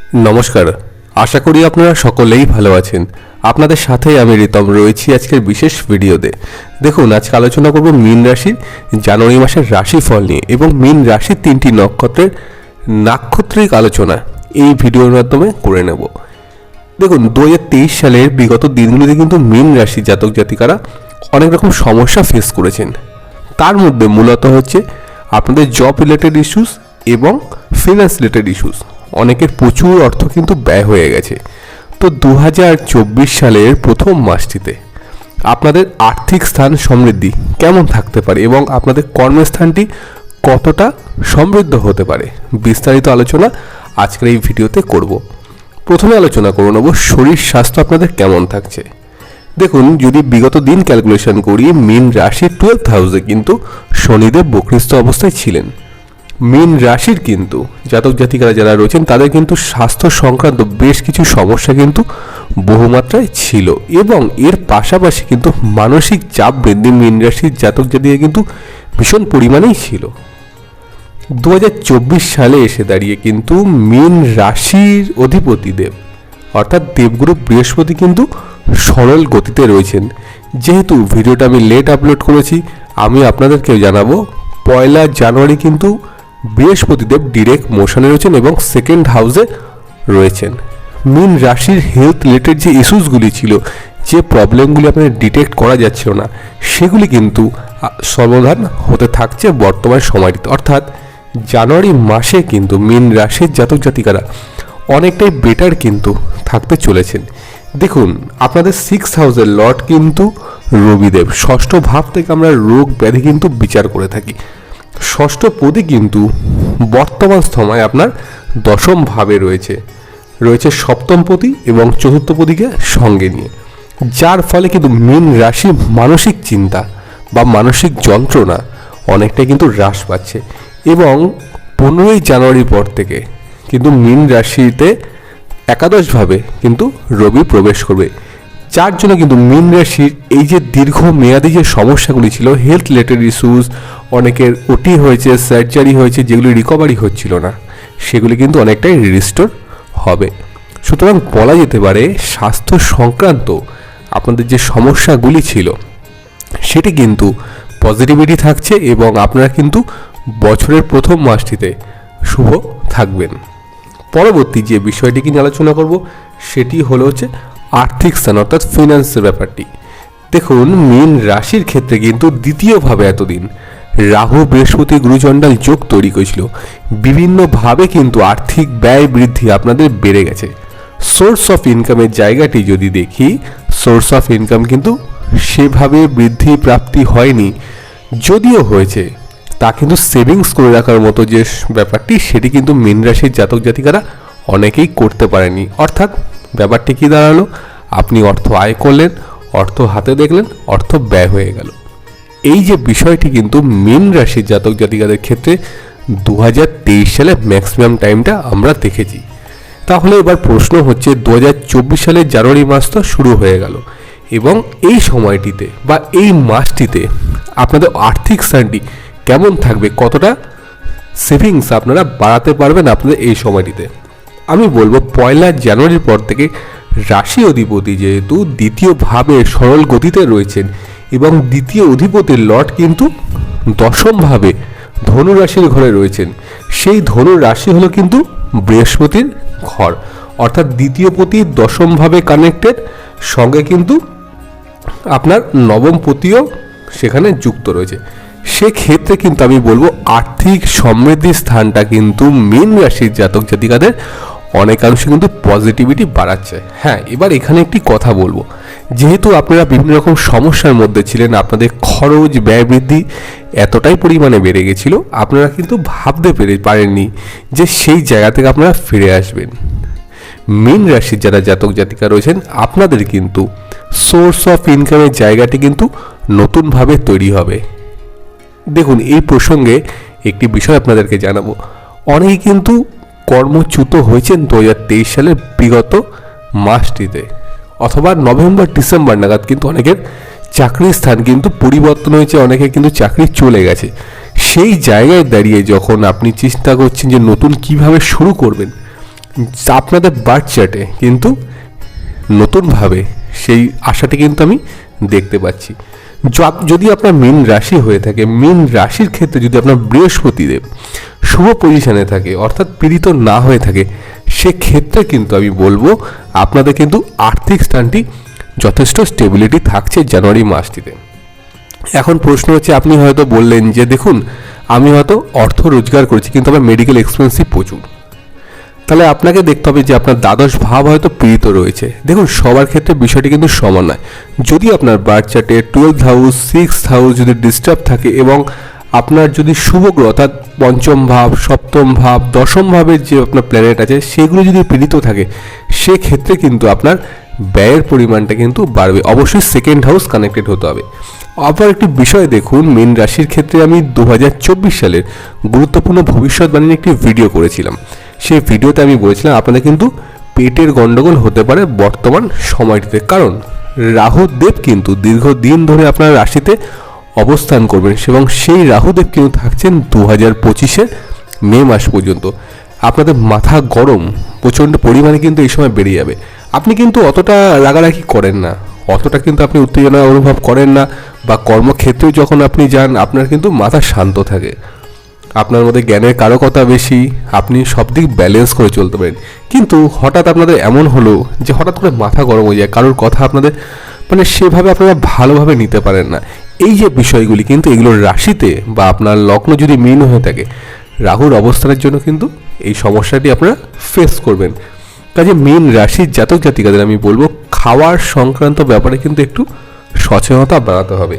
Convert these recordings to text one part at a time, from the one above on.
নমস্কার, আশা করি আপনারা সকলেই ভালো আছেন। আপনাদের সাথে আমি রিতম রয়েছি আজকের বিশেষ ভিডিওতে। দেখুন, আজকে আলোচনা করব মীন রাশির জানুয়ারি মাসের রাশিফল নিয়ে এবং মীন রাশির 3টি নক্ষত্রের নাক্ষত্রিক আলোচনা এই ভিডিওর মাধ্যমে করে নেব। দেখুন, 2023 সালের বিগত দিনগুলিতে কিন্তু মীন রাশি জাতক জাতিকারা অনেক রকম সমস্যা ফেস করেছেন। তার মধ্যে মূলত হচ্ছে আপনাদের জব রিলেটেড ইস্যুস এবং ফিনান্স রিলেটেড ইস্যুস। অনেকের প্রচুর অর্থ কিন্তু ব্যয় হয়ে গেছে। তো 2024 সালের প্রথম মাসটিতে আপনাদের আর্থিক স্থান সমৃদ্ধি কেমন থাকতে পারে এবং আপনাদের কর্মস্থানটি কতটা সমৃদ্ধ হতে পারে, বিস্তারিত আলোচনা আজকের এই ভিডিওতে করব। প্রথমে আলোচনা করে নেব শরীর স্বাস্থ্য আপনাদের কেমন থাকছে। দেখুন, যদি বিগত দিন ক্যালকুলেশন করি, মীন রাশির 12th হাউসে কিন্তু শনিদেব বক্রস্থ অবস্থায় ছিলেন। মীন রাশির কিন্তু জাতক জাতিকারা যারা রয়েছেন তাদের কিন্তু স্বাস্থ্য সংক্রান্ত বেশ কিছু সমস্যা কিন্তু বহুমাত্রায় ছিল এবং এর পাশাপাশি কিন্তু মানসিক চাপ বৃদ্ধি মীন রাশির জাতক জাতিকা কিন্তু ভীষণ পরিমাণেই ছিল। 2024 সালে এসে দাঁড়িয়ে কিন্তু মীন রাশির অধিপতি দেব অর্থাৎ দেবগুরু বৃহস্পতি কিন্তু সরল গতিতে রয়েছেন। যেহেতু ভিডিওটা আমি লেট আপলোড করেছি, আমি আপনাদেরকে জানাবো 1 জানুয়ারি কিন্তু বৃহস্পতিদেব ডিরেক্ট মোশনে রয়েছেন এবং সেকেন্ড হাউসে রয়েছেন। মীন রাশির হেলথ রিলেটেড যে ইস্যুসগুলি ছিল, যে প্রবলেমগুলি আপনাদের ডিটেক্ট করা যাচ্ছিল না, সেগুলি কিন্তু সমাধান হতে থাকছে বর্তমান সময়টিতে। অর্থাৎ জানুয়ারি মাসে কিন্তু মীন রাশির জাতক জাতিকারা অনেকটাই বেটার কিন্তু থাকতে চলেছেন। দেখুন, আপনাদের 6th হাউসের লর্ড কিন্তু রবিদেব, ষষ্ঠ ভাব থেকে আমরা রোগ ব্যাধি কিন্তু বিচার করে থাকি। ষষ্ঠ পদই কিন্তু বর্তমান সময় আপনার দশম ভাবে রয়েছে সপ্তম পতি এবং চতুর্থ পতিকে সঙ্গে নিয়ে, যার ফলে কিন্তু মীন রাশির মানসিক চিন্তা বা মানসিক যন্ত্রণা অনেকটাই কিন্তু হ্রাস পাচ্ছে এবং 15ই জানুয়ারির পর থেকে কিন্তু মীন রাশিতে একাদশভাবে কিন্তু রবি প্রবেশ করবে, যার জন্য কিন্তু মীন রাশির এই যে দীর্ঘমেয়াদী যে সমস্যাগুলি ছিল, হেলথ রিলেটেড ইস্যুস, অনেকের ওটি হয়েছে, সার্জারি হয়েছে, যেগুলি রিকভারি হচ্ছিল না, সেগুলি কিন্তু অনেকটাই রিস্টোর হবে। সুতরাং বলা যেতে পারে স্বাস্থ্য সংক্রান্ত আপনাদের যে সমস্যাগুলি ছিল সেটি কিন্তু পজিটিভিটি থাকছে এবং আপনারা কিন্তু বছরের প্রথম মাসটিতে শুভ থাকবেন। পরবর্তী যে বিষয়টি নিয়ে আলোচনা করব সেটি হলো হচ্ছে আর্থিক স্থান অর্থাৎ ফিনান্সের ব্যাপারটি। দেখুন, মীন রাশির ক্ষেত্রে কিন্তু দ্বিতীয়ভাবে এতদিন রাহু বৃহস্পতি গুরুচণ্ডাল যোগ তৈরি করেছিল। বিভিন্নভাবে কিন্তু আর্থিক ব্যয় বৃদ্ধি আপনাদের বেড়ে গেছে। সোর্স অফ ইনকামের জায়গাটি যদি দেখি, সোর্স অফ ইনকাম কিন্তু সেভাবে বৃদ্ধি প্রাপ্তি হয়নি, যদিও হয়েছে তা কিন্তু সেভিংস করে রাখার মতো যে ব্যাপারটি, সেটি কিন্তু মীন রাশির জাতক জাতিকারা অনেকেই করতে পারেনি। অর্থাৎ ব্যাপারটি কি দাঁড়ালো, আপনি অর্থ আয় করলেন, অর্থ হাতে দেখলেন, অর্থ ব্যয় হয়ে গেল। এই যে বিষয়টি কিন্তু মীন রাশির জাতক জাতিকাদের ক্ষেত্রে 2023 সালে ম্যাক্সিমাম টাইমটা আমরা দেখেছি। তাহলে এবার প্রশ্ন হচ্ছে, 2024 সালের জানুয়ারি মাস তো শুরু হয়ে গেল এবং এই সময়টিতে বা এই মাসটিতে আপনাদের আর্থিক স্থানটি কেমন থাকবে, কতটা সেভিংস আপনারা বাড়াতে পারবেন আপনাদের এই সময়টিতে। আমি বলবো 1 জানুয়ারির পর থেকে রাশি অধিপতি যেহেতু দ্বিতীয়ভাবে সরল গতিতে রয়েছেন এবং দ্বিতীয় অধিপতির লর্ড কিন্তু দশমভাবে ধনু রাশির ঘরে রয়েছেন, সেই ধনু রাশি হলো কিন্তু বৃহস্পতির ঘর, অর্থাৎ দ্বিতীয় পতি দশমভাবে কানেক্টেড, সঙ্গে কিন্তু আপনার নবম পতিও সেখানে যুক্ত রয়েছে। সেক্ষেত্রে কিন্তু আমি বলবো আর্থিক সমৃদ্ধির স্থানটা কিন্তু মীন রাশির জাতক জাতিকাদের অনেকাংশে কিন্তু পজিটিভিটি বাড়াচ্ছে। হ্যাঁ, এবার এখানে একটি কথা বলবো, যেহেতু আপনারা বিভিন্ন রকম সমস্যার মধ্যে ছিলেন, আপনাদের খরচ ব্যয় বৃদ্ধি এতটাই পরিমাণে বেড়ে গেছিল, আপনারা কিন্তু ভাবতে পারেননি যে সেই জায়গা থেকে আপনারা ফিরে আসবেন। মীন রাশির যারা জাতক জাতিকা রয়েছেন, আপনাদের কিন্তু সোর্স অফ ইনকামের জায়গাটি কিন্তু নতুনভাবে তৈরি হবে। দেখুন, এই প্রসঙ্গে একটি বিষয় আপনাদেরকে জানাবো, অনেকেই কিন্তু কর্মচ্যুত হয়েছেন 2023 সালের বিগত মাসটিতে, অথবা নভেম্বর ডিসেম্বর নাগাদ কিন্তু অনেকের চাকরির স্থান কিন্তু পরিবর্তন হয়েছে, অনেকে কিন্তু চাকরি চলে গেছে। সেই জায়গায় দাঁড়িয়ে যখন আপনি চেষ্টা করছেন যে নতুন কিভাবে শুরু করবেন, আপনাদের বার্থ চার্টে কিন্তু নতুনভাবে সেই আশাটি কিন্তু আমি দেখতে পাচ্ছি। যদি আপনার মীন রাশি হয়ে থাকে, মীন রাশির ক্ষেত্রে যদি আপনার বৃহস্পতিদেব শুভ পজিশনে থাকে অর্থাৎ পীড়িত না হয়ে থাকে, সেক্ষেত্রে কিন্তু আমি বলবো আপনাদের কিন্তু আর্থিক স্থানটি যথেষ্ট স্টেবিলিটি থাকছে জানুয়ারি মাসটিতে। এখন প্রশ্ন হচ্ছে, আপনি হয়তো বললেন যে দেখুন আমি হয়তো অর্থ রোজগার করছি কিন্তু আমার মেডিকেল এক্সপেন্সই প্রচুর, তাহলে আপনাকে দেখতে হবে যে আপনার দ্বাদশ ভাব হয়তো পীড়িত রয়েছে। দেখুন সবার ক্ষেত্রে বিষয়টি কিন্তু সমান নয়। যদি আপনার বার্থ চার্টে 12th হাউস 6th হাউস যদি ডিস্টার্ব থাকে এবং আপনার যদি শুভ গ্রহ অর্থাৎ পঞ্চম ভাব, সপ্তম ভাব, দশম ভাবের যে আপনার প্ল্যানেট আছে সেগুলো যদি পীড়িত থাকে, সেক্ষেত্রে কিন্তু আপনার ব্যয়ের পরিমাণটা কিন্তু বাড়বে। অবশ্যই সেকেন্ড হাউস কানেক্টেড হতে হবে। আবার একটি বিষয় দেখুন, মীন রাশির ক্ষেত্রে আমি 2024 সালের গুরুত্বপূর্ণ ভবিষ্যৎবাণীর একটি ভিডিও করেছিলাম। সেই ভিডিওতে আমি বলেছিলাম আপনাদের কিন্তু পেটের গন্ডগোল হতে পারে বর্তমান সময়টিতে, কারণ রাহুদেব কিন্তু দীর্ঘদিন ধরে আপনার রাশিতে অবস্থান করবেন এবং সেই রাহুদেব কিন্তু থাকছেন 2025-এর মে মাস পর্যন্ত। আপনাদের মাথা গরম প্রচণ্ড পরিমাণে কিন্তু এই সময় বেড়ে যাবে। আপনি কিন্তু অতটা রাগারাগি করেন না, অতটা কিন্তু আপনি উত্তেজনা অনুভব করেন না, বা কর্মক্ষেত্রেও যখন আপনি যান আপনার কিন্তু মাথা শান্ত থাকে, আপনার মধ্যে জ্ঞানের কারকতা বেশি, আপনি সব দিক ব্যালেন্স করে চলতে পারেন। কিন্তু হঠাৎ আপনাদের এমন হলো যে হঠাৎ করে মাথা গরম হয়ে যায়, কারোর কথা আপনাদের মানে সেভাবে আপনারা ভালোভাবে নিতে পারেন না। এই যে বিষয়গুলি কিন্তু এগুলোর রাশিতে বা আপনার লগ্ন যদি মীন হয়ে থাকে, রাহুর অবস্থানের জন্য কিন্তু এই সমস্যাটি আপনারা ফেস করবেন। কাজে মীন রাশির জাতক জাতিকাদের আমি বলবো খাওয়ার সংক্রান্ত ব্যাপারে কিন্তু একটু সচেতনতা বাড়াতে হবে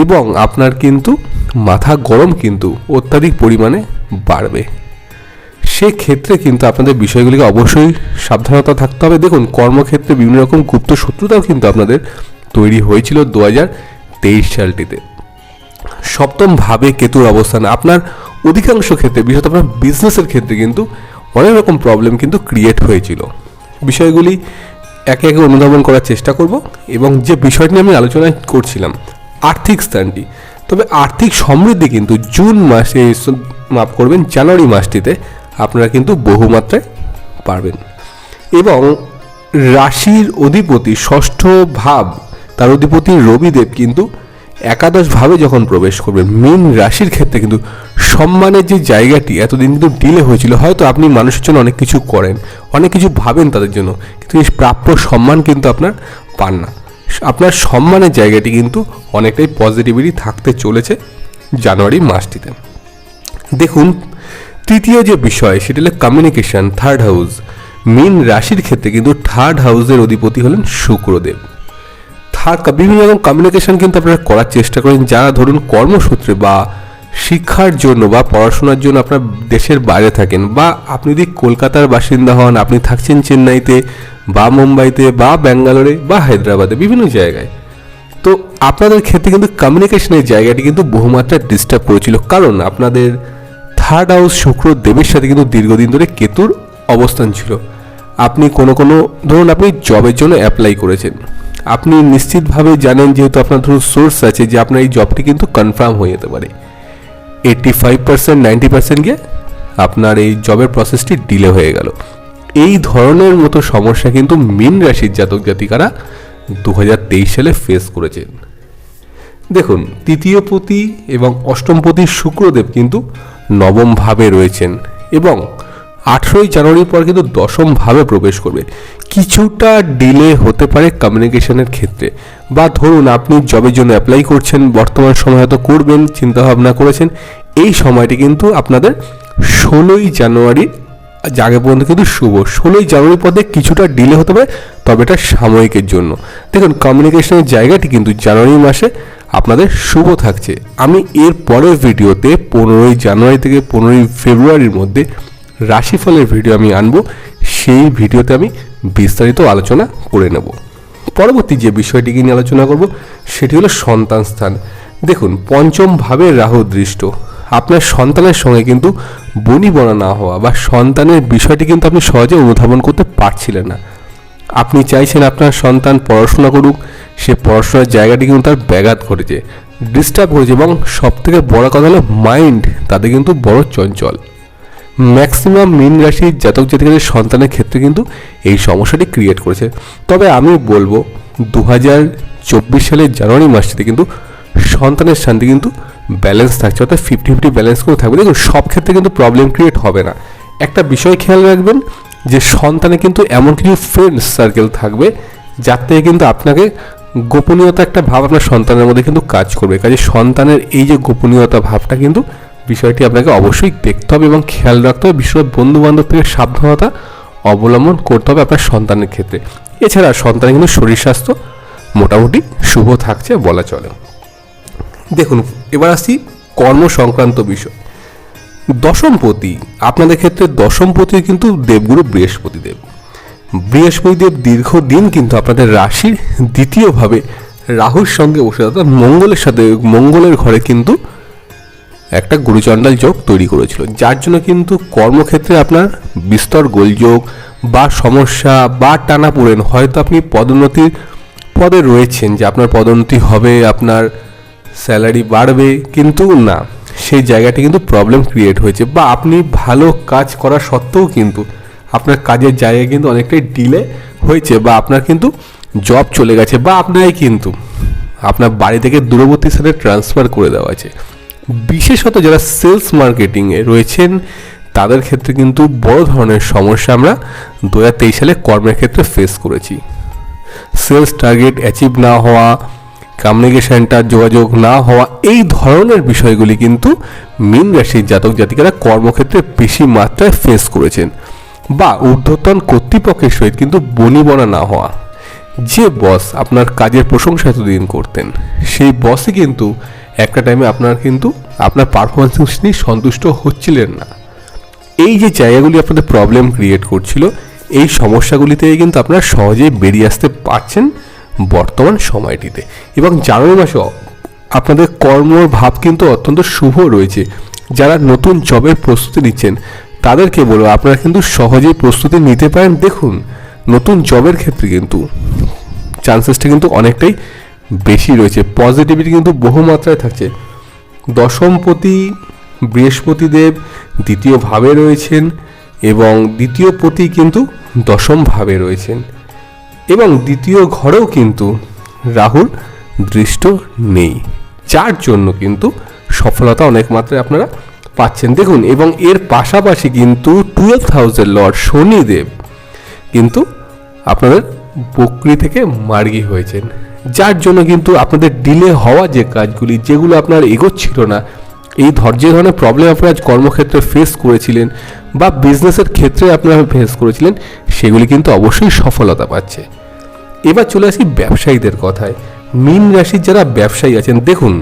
এবং আপনার কিন্তু মাথা গরম কিন্তু অত্যাধিক পরিমাণে বাড়বে। সেক্ষেত্রে কিন্তু আপনাদের বিষয়গুলিকে অবশ্যই সাবধানতা থাকতে হবে। দেখুন কর্মক্ষেত্রে বিভিন্ন রকম গুপ্ত শত্রুতাও কিন্তু আপনাদের তৈরি হয়েছিল 2023 সালটিতে। সপ্তম ভাবে কেতুর অবস্থান আপনার অধিকাংশ ক্ষেত্রে, বিশেষত আপনার বিজনেসের ক্ষেত্রে কিন্তু অনেক রকম প্রবলেম কিন্তু ক্রিয়েট হয়েছিল। বিষয়গুলি একে একে অনুধাবন করার চেষ্টা করব এবং যে বিষয়টি নিয়ে আমি আলোচনা করছিলাম আর্থিক স্থানটি, তবে আর্থিক সমৃদ্ধি কিন্তু জুন মাসে মাফ করবেন জানুয়ারি মাসটিতে আপনারা কিন্তু বহুমাত্রায় পারবেন। এবং রাশির অধিপতি ষষ্ঠ ভাব তার অধিপতি রবিদেব কিন্তু একাদশ ভাবে যখন প্রবেশ করবেন মীন রাশির ক্ষেত্রে কিন্তু সম্মানের যে জায়গাটি এতদিন কিন্তু ডিলে হয়েছিল, হয়তো আপনি মানুষের জন্য অনেক কিছু করেন, অনেক কিছু ভাবেন তাদের জন্য, কিন্তু এই প্রাপ্য সম্মান কিন্তু আপনার পান না। আপনার সম্মানের জায়গাটি কিন্তু অনেকটাই পজিটিভিটি থাকতে চলেছে জানুয়ারি মাসটিতে। দেখুন তৃতীয় যে বিষয় সেটা হলো কমিউনিকেশন, থার্ড হাউস। মীন রাশির ক্ষেত্রে কিন্তু থার্ড হাউসের অধিপতি হলেন শুক্রদেব। বিভিন্ন রকম কমিউনিকেশন কিন্তু আপনারা করার চেষ্টা করেন, যারা ধরুন কর্মসূত্রে বা শিক্ষার জন্য বা পড়াশোনার জন্য আপনার দেশের বাইরে থাকেন, বা আপনি যদি কলকাতার বাসিন্দা হন, আপনি থাকছেন চেন্নাইতে বা মুম্বাইতে বা ব্যাঙ্গালোরে বা হায়দ্রাবাদে বিভিন্ন জায়গায়, তো আপনাদের ক্ষেত্রে কিন্তু কমিউনিকেশনের জায়গাটি কিন্তু বহুমাত্রায় ডিস্টার্ব করেছিল, কারণ আপনাদের থার্ড হাউস শুক্রদেবের সাথে কিন্তু দীর্ঘদিন ধরে কেতুর অবস্থান ছিল। আপনি কোনো ধরুন আপনি জবের জন্য অ্যাপ্লাই করেছেন, আপনি নিশ্চিতভাবে জানেন যেহেতু আপনার ধরুন সোর্স আছে যে আপনার এই জবটি কিন্তু কনফার্ম হয়ে যেতে পারে, 85% 90% গিয়ে আপনার এই জবের প্রসেসটি ডিলে হয়ে গেল। এই ধরনের মতো সমস্যা কিন্তু মীন রাশির জাতক জাতিকারা 2023 সালে ফেস করেছেন। দেখুন তৃতীয়পতি এবং অষ্টমপতি শুক্রদেব কিন্তু নবম ভাবে রয়েছেন এবং 18ই জানুয়ারির পর কিন্তু দশম ভাবে প্রবেশ করবে। কিছুটা ডিলে হতে পারে কমিউনিকেশনের ক্ষেত্রে, বা ধরুন আপনি জবের জন্য অ্যাপ্লাই করছেন, বর্তমান সময় হয়তো করবেন, চিন্তাভাবনা করেছেন, এই সময়টি কিন্তু আপনাদের 16ই জানুয়ারি আগে পর্যন্ত কিন্তু শুভ। 16ই জানুয়ারির পরে কিছুটা ডিলে হতে পারে, তবে এটা সাময়িকের জন্য। দেখুন কমিউনিকেশনের জায়গাটি কিন্তু জানুয়ারি মাসে আপনাদের শুভ থাকছে। আমি এর পরের ভিডিওতে 15ই জানুয়ারি থেকে 15ই ফেব্রুয়ারির মধ্যে রাশিফলের ভিডিও আমি আনবো, সেই ভিডিওতে আমি বিস্তারিত আলোচনা করে নেব। পরবর্তী যে বিষয়টিকে নিয়ে আলোচনা করব সেটি হলো সন্তান স্থান। দেখুন পঞ্চম ভাবে রাহু দৃষ্ট, আপনার সন্তানের সঙ্গে কিন্তু বনিবনা না হওয়া বা সন্তানের বিষয়টি কিন্তু আপনি সহজে অনুধাবন করতে পারছিলেন না। আপনি চাইছেন আপনার সন্তান পড়াশোনা করুক, সে পড়াশোনার জায়গাটি কিন্তু তার ব্যাঘাত ঘটেছে, ডিস্টার্ব করেছে, এবং সবথেকে বড় কথা হলো মাইন্ড তাদের কিন্তু বড় চঞ্চল। ম্যাক্সিমাম মীন রাশির জাতক জাতিকাদের সন্তানের ক্ষেত্রে কিন্তু এই সমস্যাটি ক্রিয়েট করেছে। তবে আমি বলবো 2024 সালের জানুয়ারি মাস থেকে কিন্তু সন্তানের শান্তি কিন্তু ব্যালেন্স থাকছে, অর্থাৎ 50-50 ব্যালেন্স করে থাকবে। দেখুন সব ক্ষেত্রে কিন্তু প্রবলেম ক্রিয়েট হবে না। একটা বিষয় খেয়াল রাখবেন যে সন্তানে কিন্তু এমন কিছু ফ্রেন্ডস সার্কেল থাকবে যার থেকে কিন্তু আপনাকে গোপনীয়তা একটা ভাব আপনার সন্তানের মধ্যে কিন্তু কাজ করবে। কাজে সন্তানের এই যে গোপনীয়তা ভাবটা কিন্তু বিষয়টি আপনাকে অবশ্যই দেখতে হবে এবং খেয়াল রাখতে হবে। বিশেষ বন্ধু বান্ধব থেকে সাবধানতা অবলম্বন করতে হবে আপনার সন্তানের ক্ষেত্রে। এছাড়া সন্তানের কিন্তু শরীর স্বাস্থ্য মোটামুটি শুভ থাকছে বলা চলে। দেখুন এবার আসি কর্ম সংক্রান্ত বিষয়। দশমপতি আপনাদের ক্ষেত্রে দশমপতি কিন্তু দেবগুরু বৃহস্পতিদেব। বৃহস্পতিদেব দীর্ঘদিন কিন্তু আপনাদের রাশির দ্বিতীয়ভাবে রাহুর সঙ্গে বসে, অর্থাৎ মঙ্গলের সাথে মঙ্গলের ঘরে কিন্তু একটা গুরুচণ্ডাল যোগ তৈরি করেছিল, যার জন্য কিন্তু কর্মক্ষেত্রে আপনার বিস্তর গোলযোগ বা সমস্যা বা টানাপোড়েন, হয়তো আপনি পদোন্নতির পদে রয়েছেন যে আপনার পদোন্নতি হবে, আপনার স্যালারি বাড়বে, কিন্তু না, সেই জায়গাটি কিন্তু প্রবলেম ক্রিয়েট হয়েছে। বা আপনি ভালো কাজ করা সত্ত্বেও কিন্তু আপনার কাজের জায়গায় কিন্তু অনেকটাই ডিলে হয়েছে, বা আপনার কিন্তু জব চলে গেছে, বা আপনারই কিন্তু আপনার বাড়ি থেকে দূরবর্তী স্থানে ট্রান্সফার করে দেওয়া আছে। বিশেষত যারা সেলস মার্কেটিংয়ে রয়েছেন তাদের ক্ষেত্রে কিন্তু বড় ধরনের সমস্যা আমরা 2023 সালে কর্মের ক্ষেত্রে ফেস করেছি। সেলস টার্গেট অ্যাচিভ না হওয়া, কমিউনিকেশনটা যোগাযোগ না হওয়া, এই ধরনের বিষয়গুলি কিন্তু মীন রাশির জাতক জাতিকারা কর্মক্ষেত্রে বেশি মাত্রায় ফেস করেছেন। বা ঊর্ধ্বতন কর্তৃপক্ষের সহিত কিন্তু বনিবনা না হওয়া। যে বস আপনার কাজের প্রশংসা এতদিন করতেন সেই বসই কিন্তু একটা টাইমে আপনার পারফরমেন্স নিয়ে সন্তুষ্ট হচ্ছিলেন না। এই যে জায়গাগুলি আপনাদের প্রবলেম ক্রিয়েট করছিল, এই সমস্যাগুলি থেকে কিন্তু আপনারা সহজেই বেরিয়ে আসতে পারছেন বর্তমান সময়টিতে। এবং জানুয়ারি মাসে আপনাদের কর্মর ভাব কিন্তু অত্যন্ত শুভ রয়েছে। যারা নতুন জবের প্রস্তুতি নিচ্ছেন তাদেরকে বলবো আপনারা কিন্তু সহজেই প্রস্তুতি নিতে পারেন। দেখুন নতুন জবের ক্ষেত্রে কিন্তু চান্সেসটা কিন্তু অনেকটাই বেশি রয়েছে, পজিটিভিটি কিন্তু বহুমাত্রায় থাকছে। দশমপতি বৃহস্পতিদেব দ্বিতীয় ভাবে রয়েছেন এবং দ্বিতীয় পতি কিন্তু দশম ভাবে রয়েছেন, এবং দ্বিতীয় ঘরেও কিন্তু রাহুর দৃষ্ট নেই, যার জন্য কিন্তু সফলতা অনেক মাত্রায় আপনারা পাচ্ছেন। দেখুন এবং এর পাশাপাশি কিন্তু 12th হাউসের লর্ড শনিদেব কিন্তু আপনাদের বকরি থেকে মার্গী হয়েছেন, যার জন্য কিন্তু আপনাদের ডিলে হওয়া যে কাজগুলি যেগুলো আপনার এগোচ্ছিল না, এই যে ধরনের প্রবলেম আপনারা কর্মক্ষেত্রে ফেস করেছিলেন বা বিজনেসের ক্ষেত্রে আপনারা ফেস করেছিলেন, সেগুলি কিন্তু অবশ্যই সফলতা পাচ্ছে। এবার চলে আসি ব্যবসায়ীদের কথায়। মীন রাশির যারা ব্যবসায়ী আছেন, দেখুন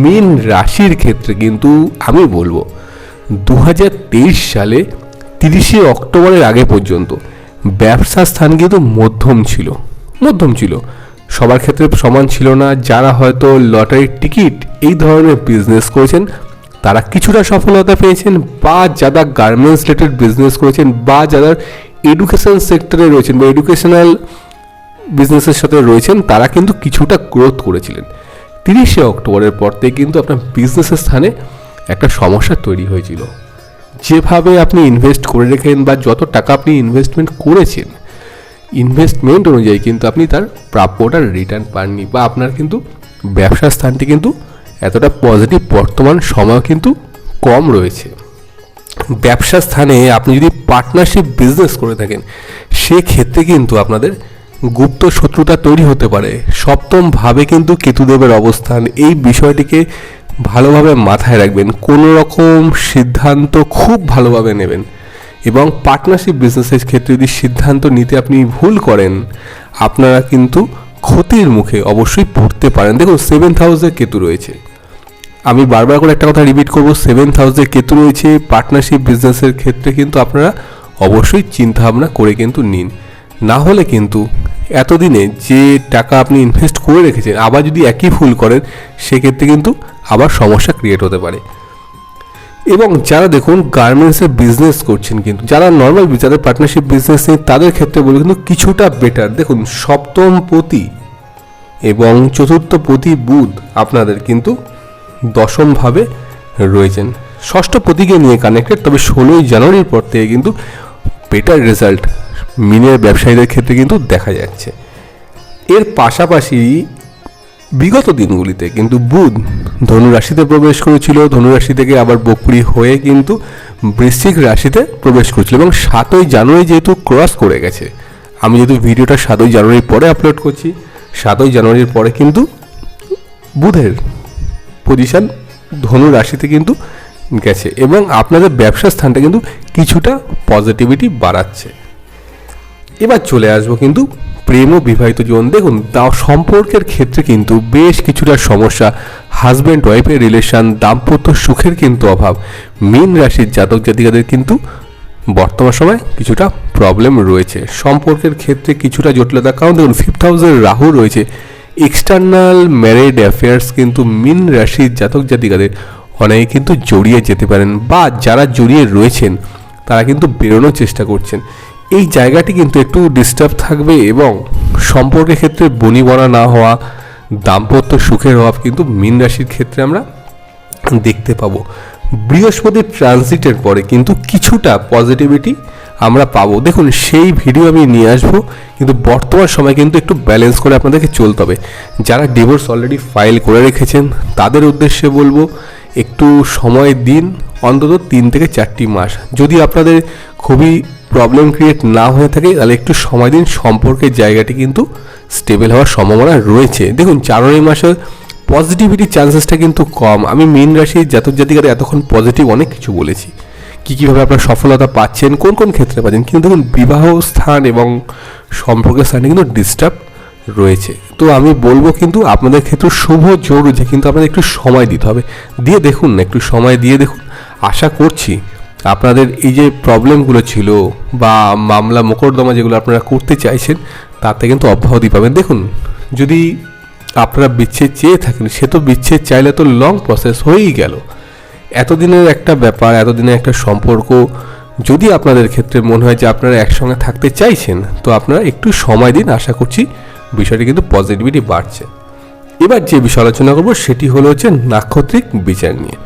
মীন রাশির ক্ষেত্রে কিন্তু আমি বলবো 2023 সালে 30শে অক্টোবরের আগে পর্যন্ত ব্যবসার স্থান কিন্তু মধ্যম ছিল, সবার ক্ষেত্রে সমান ছিল না। যারা হয়তো লটারির টিকিট এই ধরনের বিজনেস করেছেন তারা কিছুটা সফলতা পেয়েছেন, বা যারা গার্মেন্টস রিলেটেড বিজনেস করেছেন, বা যারা এডুকেশন সেক্টরে রয়েছেন বা এডুকেশনাল বিজনেসের সাথে রয়েছেন, তারা কিন্তু কিছুটা গ্রোথ করেছিলেন। 30শে অক্টোবরের পর থেকে কিন্তু আপনার বিজনেসের স্থানে একটা সমস্যা তৈরি হয়েছিল। যেভাবে আপনি ইনভেস্ট করে রেখেন বা যত টাকা আপনি ইনভেস্টমেন্ট করেছেন, ইনভেস্টমেন্ট অনুযায়ী কিন্তু আপনি তার প্রাপ্যটার রিটার্ন পাননি, বা আপনার কিন্তু ব্যবসার স্থানটি কিন্তু এতটা পজিটিভ বর্তমান সময় কিন্তু কম রয়েছে। ব্যবসার স্থানে আপনি যদি পার্টনারশিপ বিজনেস করে থাকেন সেক্ষেত্রে কিন্তু আপনাদের গুপ্ত শত্রুতা তৈরি হতে পারে। সপ্তম ভাবে কিন্তু কেতুদেবের অবস্থান, এই বিষয়টিকে ভালোভাবে মাথায় রাখবেন। কোনো রকম সিদ্ধান্ত খুব ভালোভাবে নেবেন, এবং পার্টনারশিপ বিজনেসের ক্ষেত্রে যদি সিদ্ধান্ত নিতে আপনি ভুল করেন আপনারা কিন্তু ক্ষতির মুখে অবশ্যই পড়তে পারেন। দেখুন 7th হাউসে কেতু রয়েছে, আমি বারবার করে একটা কথা রিপিট করব, 7th হাউসে কেতু রয়েছে। পার্টনারশিপ বিজনেসের ক্ষেত্রে কিন্তু আপনারা অবশ্যই চিন্তাভাবনা করে কিন্তু নিন, না হলে কিন্তু এতদিনে যে টাকা আপনি ইনভেস্ট করে রেখেছেন আবার যদি একই ভুল করেন সেক্ষেত্রে কিন্তু আবার সমস্যা ক্রিয়েট হতে পারে। এবং যারা দেখুন গার্মেন্টসের বিজনেস করছেন, কিন্তু যারা নর্মাল যাদের পার্টনারশিপ বিজনেস নেই তাদের ক্ষেত্রে বলে কিন্তু কিছুটা বেটার। দেখুন সপ্তম পতি এবং চতুর্থ পতি বুধ আপনাদের কিন্তু দশমভাবে রয়েছেন, ষষ্ঠ প্রতীকে নিয়ে কানেক্টেড, তবে 16ই জানুয়ারির পর থেকে কিন্তু বেটার রেজাল্ট মিনের ব্যবসায়ীদের ক্ষেত্রে কিন্তু দেখা যাচ্ছে। এর পাশাপাশি বিগত দিনগুলিতে কিন্তু বুধ ধনু রাশিতে প্রবেশ করেছিল, ধনু রাশি থেকে আবার বকরি হয়ে কিন্তু বৃশ্চিক রাশিতে প্রবেশ করেছিল এবং 7ই জানুয়ারি যেহেতু ক্রস করে গেছে, আমি যেহেতু ভিডিওটা 7ই জানুয়ারির পরে আপলোড করছি, 7ই জানুয়ারির পরে কিন্তু বুধের পজিশন ধনু রাশিতে কিন্তু গেছে এবং আপনাদের ব্যবসা স্থানটা কিন্তু কিছুটা পজিটিভিটি বাড়াচ্ছে। এবার চলে আসবো কিন্তু প্রেম ও বিবাহিত জীবন। দেখুন, সম্পর্কের ক্ষেত্রে কিন্তু বেশ কিছুটা সমস্যা, হাজব্যান্ড ওয়াইফের রিলেশন, দাম্পত্য সুখের কিন্তু অভাব। মীন রাশির জাতক জাতিকাদের কিন্তু বর্তমান সময় কিছুটা প্রবলেম রয়েছে সম্পর্কের ক্ষেত্রে, কিছুটা জটিলতা। কারণ দেখুন 5th হাউসের রাহু রয়েছে। এক্সটার্নাল ম্যারিড অ্যাফেয়ার্স কিন্তু মীন রাশির জাতক জাতিকাদের অনেকে কিন্তু জড়িয়ে যেতে পারেন, বা যারা জড়িয়ে রয়েছেন তারা কিন্তু বেরোনোর চেষ্টা করছেন। এই জায়গাটি কিন্তু একটু ডিস্টার্ব থাকবে এবং সম্পর্কের ক্ষেত্রে বনিবনা না হওয়া, দাম্পত্য সুখের অভাব কিন্তু মীন রাশির ক্ষেত্রে আমরা দেখতে পাবো। বৃহস্পতির ট্রানজিটের পরে কিন্তু কিছুটা পজিটিভিটি আমরা পাবো। দেখুন, সেই ভিডিও আমি নিয়ে আসবো, কিন্তু বর্তমান সময় কিন্তু একটু ব্যালেন্স করে আপনাদেরকে চলতে হবে। যারা ডিভোর্স অলরেডি ফাইল করে রেখেছেন তাদের উদ্দেশ্যে বলবো, একটু সময় দিন, অন্তত 3 থেকে 4টি মাস। যদি আপনাদের খুবই প্রবলেম ক্রিয়েট না হয়ে থাকে তাহলে একটু সময় দিন, সম্পর্কের জায়গাটি কিন্তু স্টেবল হওয়ার সম্ভাবনা রয়েছে। দেখুন, জানুয়ারি মাসে পজিটিভিটির চান্সেসটা কিন্তু কম। আমি মীন রাশির জাতক জাতিকারা এতক্ষণ পজিটিভ অনেক কিছু বলেছি, কীভাবে আপনারা সফলতা পাচ্ছেন, কোন কোন ক্ষেত্রে পাচ্ছেন, কিন্তু দেখুন বিবাহ স্থান এবং সম্পর্কের স্থানে কিন্তু ডিস্টার্ব রয়েছে। তো আমি বলবো কিন্তু আপনাদের ক্ষেত্রে শুভ জোর রয়েছে, কিন্তু আপনাদের একটু সময় দিতে হবে। দিয়ে দেখুন, একটু সময় দিয়ে দেখুন, আশা করছি আপনাদের এই যে প্রবলেমগুলো ছিল বা মামলা মোকদ্দমা যেগুলো আপনারা করতে চাইছেন তাতে কিন্তু অব্যাহতি পাবেন। দেখুন, যদি আপনারা বিচ্ছেদ চেয়ে থাকেন, সে তো বিচ্ছেদ চাইলে তো লং প্রসেস হয়েই গেল। এতদিনের একটা ব্যাপার, এতদিনের একটা সম্পর্ক, যদি আপনাদের ক্ষেত্রে মনে হয় যে আপনারা একসঙ্গে থাকতে চাইছেন, তো আপনারা একটু সময় দিন, আশা করছি বিষয়টি কিন্তু পজিটিভিটি বাড়ছে। এবার যে বিষয় আলোচনা করবো সেটি হলো হচ্ছে নাক্ষত্রিক বিচার নিয়ে।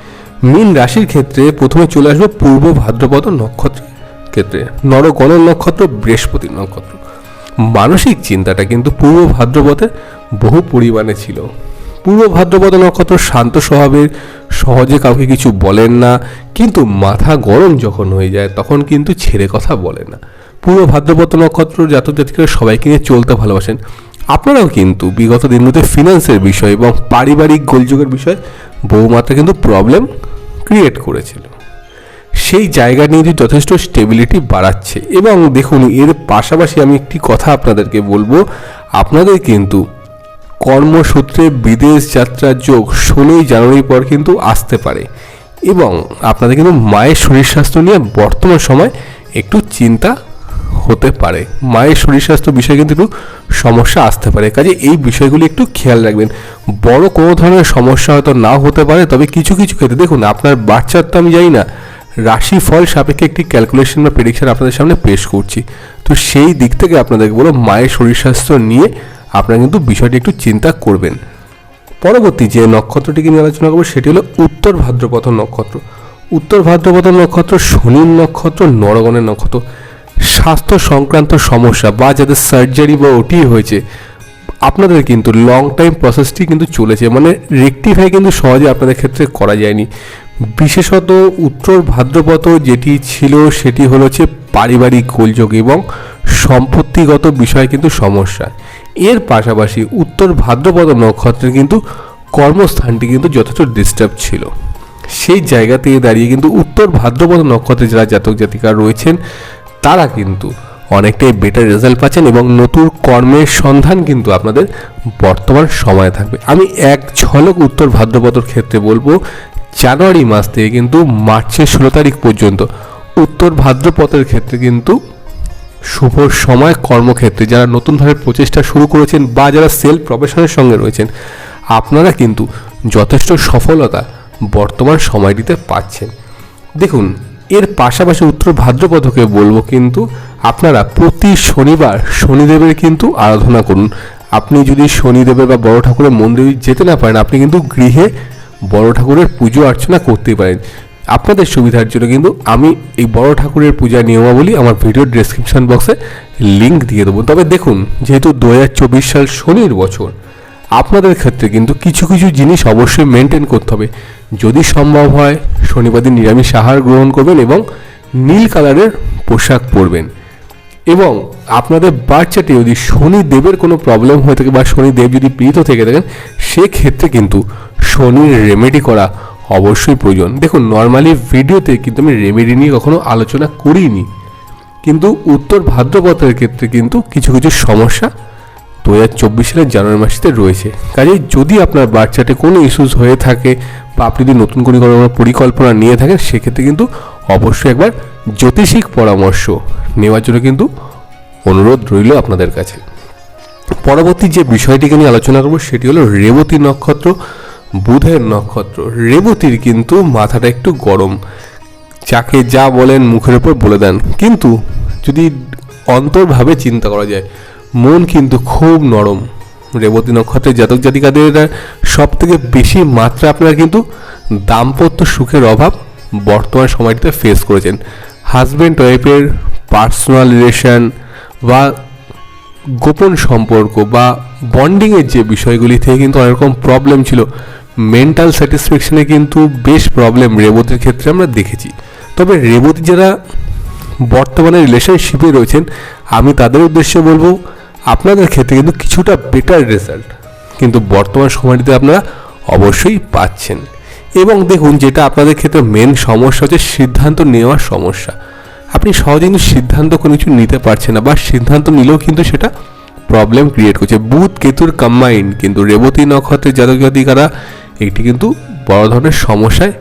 মীন রাশির ক্ষেত্রে প্রথমে চলে আসবো পূর্ব ভাদ্রপদ নক্ষত্রের ক্ষেত্রে। নরগণের নক্ষত্র বৃহস্পতির নক্ষত্র। মানসিক চিন্তাটা কিন্তু পূর্ব ভাদ্রপদের বহু পরিমাণে ছিল। পূর্ব ভাদ্রপদ নক্ষত্র শান্ত স্বভাবের, সহজে কাউকে কিছু বলেন না, কিন্তু মাথা গরম যখন হয়ে যায় তখন কিন্তু ছেড়ে কথা বলে না। পূর্ব ভাদ্রপদ নক্ষত্র জাতক জাতিকারা সবাইকে নিয়ে চলতে ভালোবাসেন। আপনারাও কিন্তু বিগত দিনগুলোতে ফিনান্সের বিষয় এবং পারিবারিক গোলযোগের বিষয়ে বহুমাত্রা কিন্তু প্রবলেম ক্রিয়েট করেছিল। সেই জায়গা নিয়ে যথেষ্ট স্টেবিলিটি বাড়াচ্ছে। এবং দেখুন, এর পাশাপাশি আমি একটি কথা আপনাদেরকে বলবো, আপনাদের কিন্তু কর্মসূত্রে বিদেশ যাত্রার যোগ 16ই জানুয়ারির পর কিন্তু আসতে পারে এবং আপনাদের কিন্তু মায়ের শরীর স্বাস্থ্য নিয়ে বর্তমান সময় একটু চিন্তা হতে পারে। মায়ের শরীর স্বাস্থ্য বিষয়ে কিন্তু একটু সমস্যা আসতে পারে, কাজে এই বিষয়গুলি একটু খেয়াল রাখবেন। বড় কোনো ধরনের সমস্যা হয়তো না হতে পারে, তবে কিছু কিছু ক্ষেত্রে দেখুন, আপনার বাচ্চার তো আমি জানি না, রাশি ফল সাপেক্ষে একটি ক্যালকুলেশন বা প্রেডিকশন আপনাদের সামনে পেশ করছি। তো সেই দিক থেকে আপনাদেরকে বলো, মায়ের শরীর স্বাস্থ্য নিয়ে আপনারা কিন্তু বিষয়টি একটু চিন্তা করবেন। পরবর্তী যে নক্ষত্রটিকে নিয়ে আলোচনা করবো সেটি হলো উত্তর ভাদ্রপদ নক্ষত্র। উত্তর ভাদ্রপদ নক্ষত্র শনির নক্ষত্র, নরগণের নক্ষত্র। স্বাস্থ্য সংক্রান্ত সমস্যা বা যাদের সার্জারি বা ওটি হয়েছে, আপনাদের কিন্তু লং টাইম প্রসেসটি কিন্তু চলেছে, মানে রেকটিফাই কিন্তু সহজে আপনাদের ক্ষেত্রে করা যায়নি। বিশেষত উত্তর ভাদ্রপদ যেটি ছিল সেটি হলো হচ্ছে পারিবারিক গোলযোগ এবং সম্পত্তিগত বিষয়ে কিন্তু সমস্যা। এর পাশাপাশি উত্তর ভাদ্রপদ নক্ষত্রের কিন্তু কর্মস্থানটি কিন্তু যথেষ্ট ডিস্টার্ব ছিল। সেই জায়গা থেকে দাঁড়িয়ে কিন্তু উত্তর ভাদ্রপদ নক্ষত্রে যারা জাতক জাতিকা রয়েছেন তারা কিন্তু অনেকটাই বেটার রেজাল্ট পাচ্ছেন এবং নতুন কর্মের সন্ধান কিন্তু আপনাদের বর্তমান সময়ে থাকবে। আমি এক ঝলক উত্তর ভাদ্রপদর ক্ষেত্রে বলবো, জানুয়ারি মাস থেকে কিন্তু মার্চের 16 তারিখ পর্যন্ত উত্তর ভাদ্রপদের ক্ষেত্রে কিন্তু শুভ সময়। কর্মক্ষেত্রে যারা নতুনভাবে প্রচেষ্টা শুরু করেছেন বা যারা সেলফ প্রফেশনের সঙ্গে রয়েছেন, আপনারা কিন্তু যথেষ্ট সফলতা বর্তমান সময়টিতে পাচ্ছেন। দেখুন, এর পাশাপাশি উত্তর ভাদ্রপদকে বলবো কিন্তু আপনারা প্রতি শনিবার শনিদেবের কিন্তু আরাধনা করুন। আপনি যদি শনিদেবের বা বড় ঠাকুরের মন্দিরে যেতে না পারেন, আপনি কিন্তু গৃহে বড় ঠাকুরের পুজো অর্চনা করতেই পারেন। আপনাদের সুবিধার জন্য কিন্তু আমি এই বড় ঠাকুরের পূজা নিয়মাবলী আমার ভিডিও ডেসক্রিপশন বক্সে লিঙ্ক দিয়ে দেবো। তবে দেখুন, যেহেতু 2024 সাল শনির বছর, আপনাদের ক্ষেত্রে কিন্তু কিছু কিছু জিনিস অবশ্যই মেনটেন করতে হবে। যদি সম্ভব হয় শনিবার দিন নিরামিষ আহার গ্রহণ করবেন এবং নীল কালারের পোশাক পরবেন। এবং আপনাদের বাচ্চাটি যদি শনিদেবের কোনো প্রবলেম হয়ে থাকে বা শনিদেব যদি পীড়িত থেকে থাকেন, সেক্ষেত্রে কিন্তু শনির রেমেডি করা অবশ্যই প্রয়োজন। দেখুন, নর্মালি ভিডিওতে কিন্তু আমি রেমেডি নিয়ে কখনো আলোচনা করিনি, কিন্তু উত্তর ভাদ্রপদের ক্ষেত্রে কিন্তু কিছু কিছু সমস্যা 2024 সালের জানুয়ারি মাসেতে রয়েছে। কাজেই যদি আপনার বাচ্চাতে কোনো ইস্যুস হয়ে থাকে বা আপনি যদি নতুন কোনো পরিকল্পনা নিয়ে থাকেন, সেক্ষেত্রে কিন্তু অবশ্যই একবার জ্যোতিষিক পরামর্শ নেওয়ার জন্য কিন্তু অনুরোধ রইল আপনাদের কাছে। পরবর্তী যে বিষয়টিকে নিয়ে আলোচনা করব সেটি হলো রেবতী নক্ষত্র, বুধের নক্ষত্র। রেবতীর কিন্তু মাথাটা একটু গরম, যাকে যা বলেন মুখের উপর বলে দেন, কিন্তু যদি অন্তরভাবে চিন্তা করা যায় মন কিন্তু খুব নরম। রেবতী নক্ষত্রের জাতক জাতিকাদের সব থেকে বেশি মাত্রা আপনারা কিন্তু দাম্পত্য সুখের অভাব বর্তমান সময়টিতে ফেস করেছেন। হাজব্যান্ড ওয়াইফের পার্সোনাল রিলেশন বা গোপন সম্পর্ক বা বন্ডিংয়ের যে বিষয়গুলি থেকে কিন্তু অনেক রকম প্রবলেম ছিল। মেন্টাল স্যাটিসফ্যাকশনে কিন্তু বেশ প্রবলেম রেবতীর ক্ষেত্রে আমরা দেখেছি। তবে রেবতী যারা বর্তমানে রিলেশনশিপে রয়েছেন, আমি তাদের উদ্দেশ্যে বলবো আপনাদের ক্ষেত্রে কিন্তু কিছুটা বেটার রেজাল্ট কিন্তু বর্তমান সময়টিতে আপনারা অবশ্যই পাচ্ছেন। এবং দেখুন, যেটা আপনাদের ক্ষেত্রে মেন সমস্যা হচ্ছে সিদ্ধান্ত নেওয়ার সমস্যা। আপনি সহজে কিন্তু সিদ্ধান্ত কোনো কিছু নিতে পারছেন না, বা সিদ্ধান্ত নিলেও কিন্তু সেটা প্রবলেম ক্রিয়েট করছে। বুধ কেতুর কম্বাইন কিন্তু রেবতী নক্ষত্রের জাতক জাতিকারা একটি কিন্তু বড় ধরনের সমস্যায়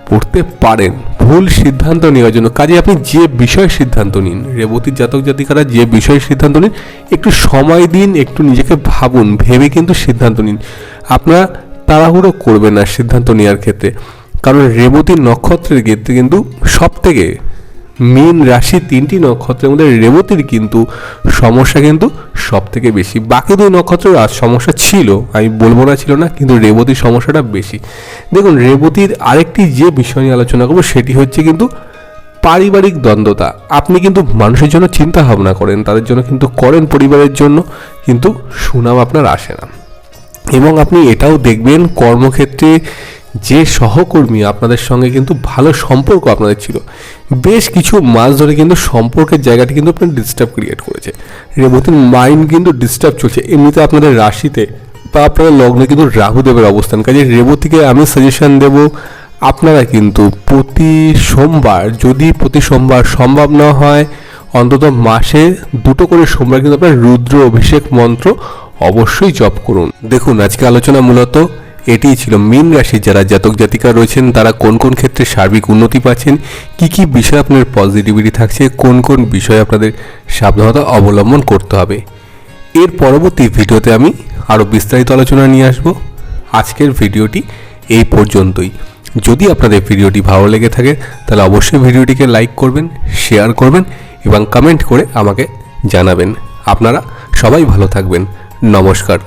পড়তে পারেন ভুল সিদ্ধান্ত নেওয়ার জন্য। কাজে আপনি যে বিষয়ে সিদ্ধান্ত নিন, রেবতীর জাতক জাতিকারা যে বিষয়ে সিদ্ধান্ত নিন, একটু সময় দিন, একটু নিজেকে ভাবুন, ভেবে কিন্তু সিদ্ধান্ত নিন। আপনারা তাড়াহুড়ো করবেন না সিদ্ধান্ত নেওয়ার ক্ষেত্রে, কারণ রেবতীর নক্ষত্রের ক্ষেত্রে কিন্তু সব থেকে মীন রাশি 3টি নক্ষত্রের মধ্যে রেবতীর কিন্তু সমস্যা কিন্তু সব থেকে বেশি। বাকি 2 নক্ষত্রের সমস্যা ছিল, আমি বলবো না ছিল না, কিন্তু রেবতীর সমস্যাটা বেশি। দেখুন, রেবতীর আরেকটি যে বিষয় নিয়ে আলোচনা করবো সেটি হচ্ছে কিন্তু পারিবারিক দ্বন্দ্বতা। আপনি কিন্তু মানুষের জন্য চিন্তা ভাবনা করেন, তাদের জন্য কিন্তু করেন পরিবারের জন্য, কিন্তু সুনাম আপনার আসে না। এবং আপনি এটাও দেখবেন কর্মক্ষেত্রে যে সহকর্মী আপনাদের সঙ্গে কিন্তু ভালো সম্পর্ক আপনাদের ছিল, বেশ কিছু মাস ধরে কিন্তু সম্পর্কের জায়গাটি কিন্তু আপনার ডিস্টার্ব ক্রিয়েট করেছে। রেবতীর মাইন্ড কিন্তু ডিস্টার্ব চলছে। এমনিতে আপনাদের রাশিতে বা আপনাদের লগ্নে কিন্তু রাহুদেবের অবস্থান। কাজে রেবতীকে আমি সাজেশন দেব, আপনারা কিন্তু প্রতি সোমবার, যদি প্রতি সোমবার সম্ভব না হয় অন্তত মাসে 2টো করে সোমবার কিন্তু আপনার রুদ্র অভিষেক মন্ত্র অবশ্যই জপ করুন। দেখুন, আজকে আলোচনা মূলত এটিই ছিল। মীন রাশির যারা জাতক জাতিকা রয়েছেন তারা কোন কোন ক্ষেত্রে সার্বিক উন্নতি পাচ্ছেন, কি কি বিষয়ে আপনার পজিটিভিটি থাকছে, কোন কোন বিষয়ে আপনাদের সাবধানতা অবলম্বন করতে হবে। এর পরবর্তী ভিডিওতে আমি আরও বিস্তারিত আলোচনা নিয়ে আসব। আজকের ভিডিওটি এই পর্যন্তই। যদি আপনাদের ভিডিওটি ভালো লেগে থাকে তাহলে অবশ্যই ভিডিওটিকে লাইক করবেন, শেয়ার করবেন এবং কমেন্ট করে আমাকে জানাবেন। আপনারা সবাই ভালো থাকবেন। নমস্কার।